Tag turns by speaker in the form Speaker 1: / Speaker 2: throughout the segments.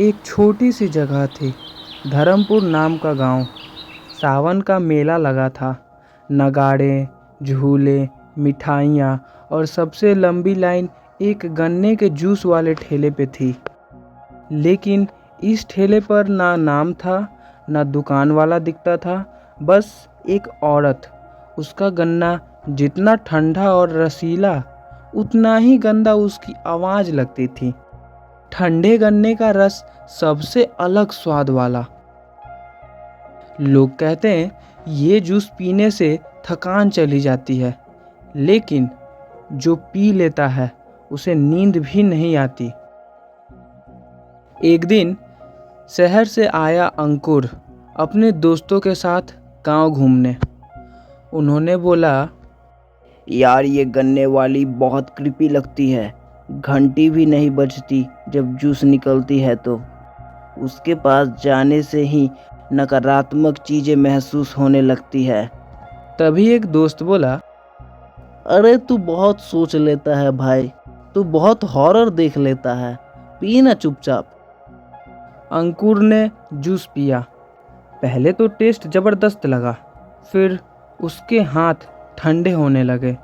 Speaker 1: एक छोटी सी जगह थी, धर्मपुर नाम का गांव। सावन का मेला लगा था। नगाड़े, झूले, मिठाइयाँ और सबसे लंबी लाइन एक गन्ने के जूस वाले ठेले पे थी। लेकिन इस ठेले पर ना नाम था, ना दुकान वाला दिखता था, बस एक औरत। उसका गन्ना जितना ठंडा और रसीला, उतना ही गंदा उसकी आवाज़ लगती थी। ठंडे गन्ने का रस सबसे अलग स्वाद वाला। लोग कहते हैं ये जूस पीने से थकान चली जाती है, लेकिन जो पी लेता है उसे नींद भी नहीं आती। एक दिन शहर से आया अंकुर अपने दोस्तों के साथ गांव घूमने। उन्होंने बोला,
Speaker 2: यार ये गन्ने वाली बहुत क्रिपी लगती है। घंटी भी नहीं बजती जब जूस निकलती है तो उसके पास जाने से ही नकारात्मक चीजें महसूस होने लगती है।
Speaker 1: तभी एक दोस्त बोला,
Speaker 2: अरे तू बहुत सोच लेता है भाई, तू बहुत हॉरर देख लेता है, पी ना चुपचाप।
Speaker 1: अंकुर ने जूस पिया। पहले तो टेस्ट ज़बरदस्त लगा, फिर उसके हाथ ठंडे होने लगे,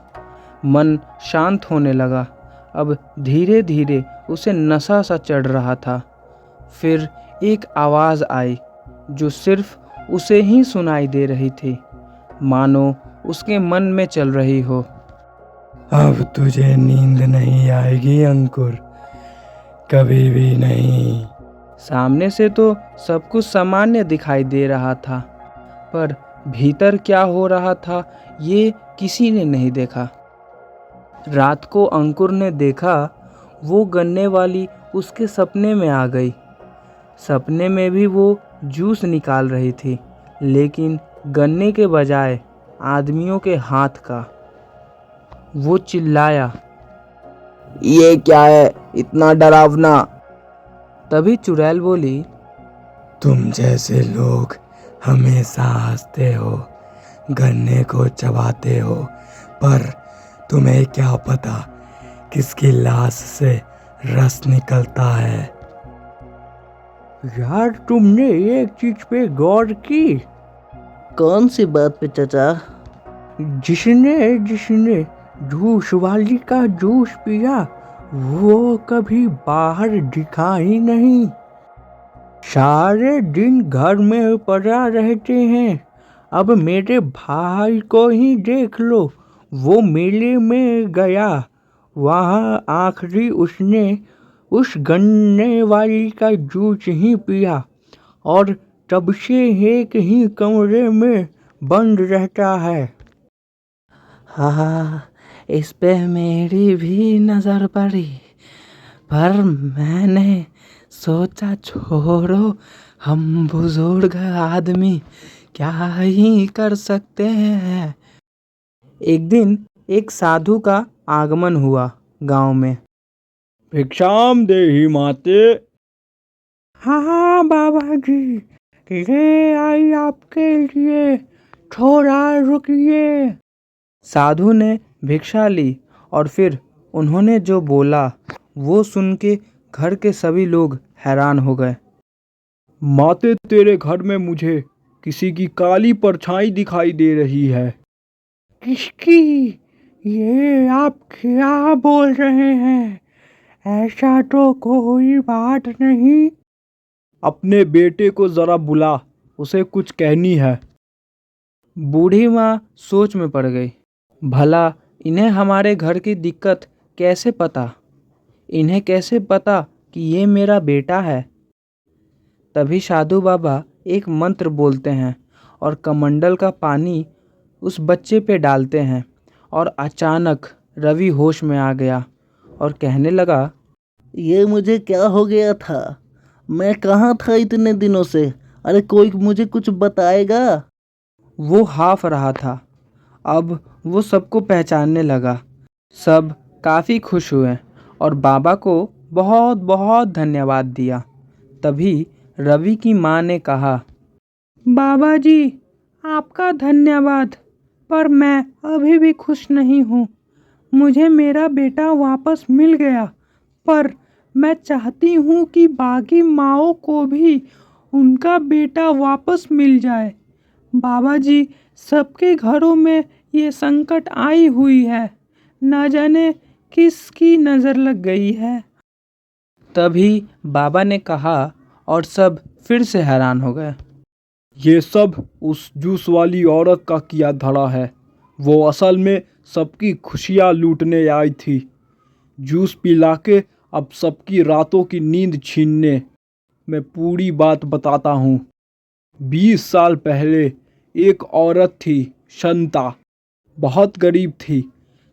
Speaker 1: मन शांत होने लगा। अब धीरे धीरे उसे नशा सा चढ़ रहा था। फिर एक आवाज़ आई जो सिर्फ उसे ही सुनाई दे रही थी, मानो उसके मन में चल रही हो।
Speaker 3: अब तुझे नींद नहीं आएगी अंकुर, कभी भी नहीं।
Speaker 1: सामने से तो सब कुछ सामान्य दिखाई दे रहा था, पर भीतर क्या हो रहा था ये किसी ने नहीं देखा। रात को अंकुर ने देखा, वो गन्ने वाली उसके सपने में आ गई। सपने में भी वो जूस निकाल रही थी, लेकिन गन्ने के बजाय आदमियों के हाथ का। वो चिल्लाया,
Speaker 2: ये क्या है इतना डरावना?
Speaker 1: तभी चुड़ैल बोली,
Speaker 3: तुम जैसे लोग हमेशा हंसते हो, गन्ने को चबाते हो, पर तुम्हें क्या पता किसकी लाश से रस निकलता है।
Speaker 1: यार तुमने एक चीज पे गौर की?
Speaker 2: कौन सी बात पे चाचा?
Speaker 1: जिसने जिसने जूस वाली का जूस पिया वो कभी बाहर दिखा ही नहीं। सारे दिन घर में पड़ा रहते हैं। अब मेरे भाई को ही देख लो, वो मेले में गया, वहाँ आखिरी उसने उस गन्ने वाली का जूस ही पिया और तब से एक ही कमरे में बंद रहता है।
Speaker 2: हाँ, इस पे मेरी भी नजर पड़ी, पर मैंने सोचा छोड़ो, हम बुजुर्ग आदमी क्या ही कर सकते हैं।
Speaker 1: एक दिन एक साधु का आगमन हुआ गांव में।
Speaker 3: भिक्षाम देहि माते।
Speaker 1: हाँ बाबा जी, ले आई आपके लिए, थोड़ा रुकिए। साधु ने भिक्षा ली और फिर उन्होंने जो बोला वो सुन के घर के सभी लोग हैरान हो गए।
Speaker 3: माते तेरे घर में मुझे किसी की काली परछाई दिखाई दे रही है।
Speaker 1: किसकी? ये आप क्या बोल रहे हैं? ऐसा तो कोई बात नहीं।
Speaker 3: अपने बेटे को जरा बुला, उसे कुछ कहनी है।
Speaker 1: बूढ़ी माँ सोच में पड़ गई। भला इन्हें हमारे घर की दिक्कत कैसे पता? इन्हें कैसे पता कि ये मेरा बेटा है? तभी साधु बाबा एक मंत्र बोलते हैं और कमंडल का पानी उस बच्चे पे डालते हैं और अचानक रवि होश में आ गया और कहने लगा,
Speaker 2: ये मुझे क्या हो गया था? मैं कहाँ था इतने दिनों से? अरे कोई मुझे कुछ बताएगा?
Speaker 1: वो हाफ रहा था। अब वो सबको पहचानने लगा। सब काफ़ी खुश हुए और बाबा को बहुत बहुत धन्यवाद दिया। तभी रवि की माँ ने कहा, बाबा जी आपका धन्यवाद, पर मैं अभी भी खुश नहीं हूँ। मुझे मेरा बेटा वापस मिल गया, पर मैं चाहती हूँ कि बाकी माँओं को भी उनका बेटा वापस मिल जाए। बाबा जी, सबके घरों में ये संकट आई हुई है, न जाने किसकी नज़र लग गई है। तभी बाबा ने कहा और सब फिर से हैरान हो गए।
Speaker 4: ये सब उस जूस वाली औरत का किया धड़ा है। वो असल में सबकी खुशियाँ लूटने आई थी, जूस पिला के अब सबकी रातों की नींद छीनने। मैं पूरी बात बताता हूँ। 20 साल पहले एक औरत थी, शांता। बहुत गरीब थी,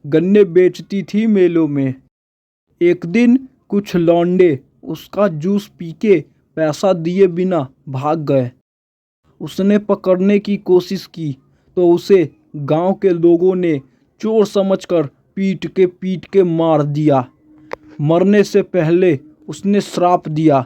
Speaker 4: गन्ने बेचती थी मेलों में। एक दिन कुछ लौंडे उसका जूस पी के पैसा दिए बिना भाग गए। उसने पकड़ने की कोशिश की तो उसे गांव के लोगों ने चोर समझकर पीट के मार दिया। मरने से पहले उसने श्राप दिया,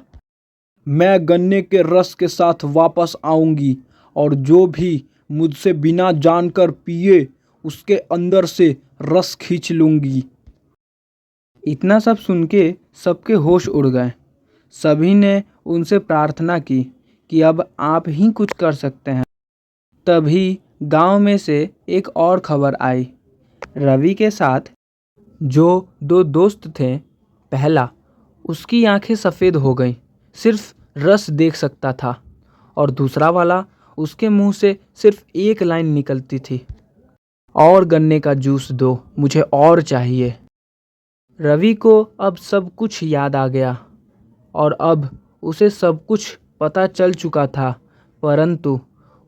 Speaker 4: मैं गन्ने के रस के साथ वापस आऊंगी और जो भी मुझसे बिना जानकर पिए उसके अंदर से रस खींच लूंगी।
Speaker 1: इतना सब सुन के सबके होश उड़ गए। सभी ने उनसे प्रार्थना की कि अब आप ही कुछ कर सकते हैं। तभी गांव में से एक और खबर आई। रवि के साथ जो दो दोस्त थे, पहला, उसकी आंखें सफ़ेद हो गईं, सिर्फ रस देख सकता था, और दूसरा वाला, उसके मुंह से सिर्फ एक लाइन निकलती थी, और गन्ने का जूस दो, मुझे और चाहिए। रवि को अब सब कुछ याद आ गया और अब उसे सब कुछ पता चल चुका था, परंतु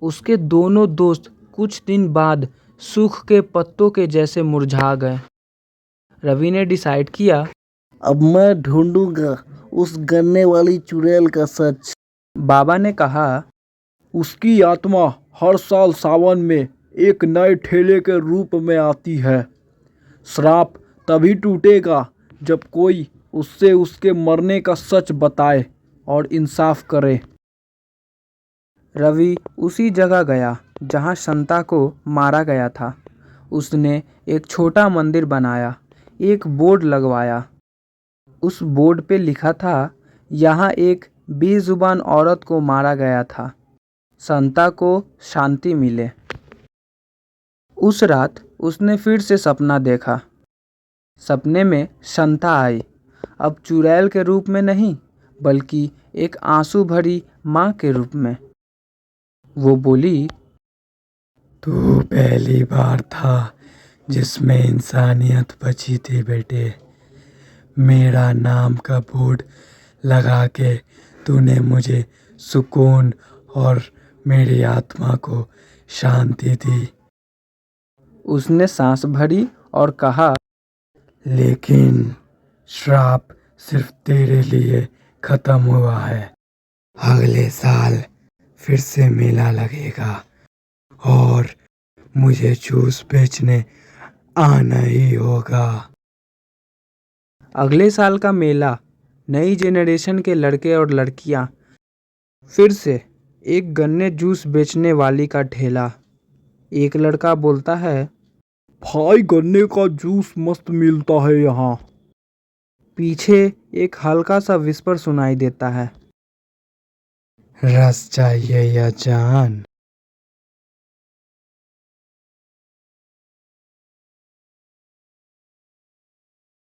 Speaker 1: उसके दोनों दोस्त कुछ दिन बाद सूख के पत्तों के जैसे मुरझा गए। रवि ने डिसाइड किया,
Speaker 2: अब मैं ढूंढूंगा उस गन्ने वाली चुड़ैल का सच।
Speaker 1: बाबा ने कहा,
Speaker 4: उसकी आत्मा हर साल सावन में एक नए ठेले के रूप में आती है। श्राप तभी टूटेगा जब कोई उससे उसके मरने का सच बताए और इंसाफ करे।
Speaker 1: रवि उसी जगह गया जहां शांता को मारा गया था। उसने एक छोटा मंदिर बनाया, एक बोर्ड लगवाया। उस बोर्ड पे लिखा था, यहाँ एक बेजुबान औरत को मारा गया था, शांता को शांति मिले। उस रात उसने फिर से सपना देखा। सपने में शांता आई, अब चुड़ैल के रूप में नहीं, बल्कि एक आंसू भरी माँ के रूप में। वो बोली,
Speaker 3: तू पहली बार था जिसमें इंसानियत बची थी बेटे। मेरा नाम का बोर्ड लगा के तूने मुझे सुकून और मेरी आत्मा को शांति दी।
Speaker 1: उसने सांस भरी और कहा,
Speaker 3: लेकिन श्राप सिर्फ तेरे लिए खत्म हुआ है। अगले साल फिर से मेला लगेगा और मुझे जूस बेचने आना ही होगा।
Speaker 1: अगले साल का मेला, नई जेनरेशन के लड़के और लड़कियां, फिर से एक गन्ने जूस बेचने वाली का ठेला। एक लड़का बोलता है,
Speaker 4: भाई गन्ने का जूस मस्त मिलता है यहाँ।
Speaker 1: पीछे एक हल्का सा विस्पर सुनाई देता है,
Speaker 3: रस चाहिए या जान?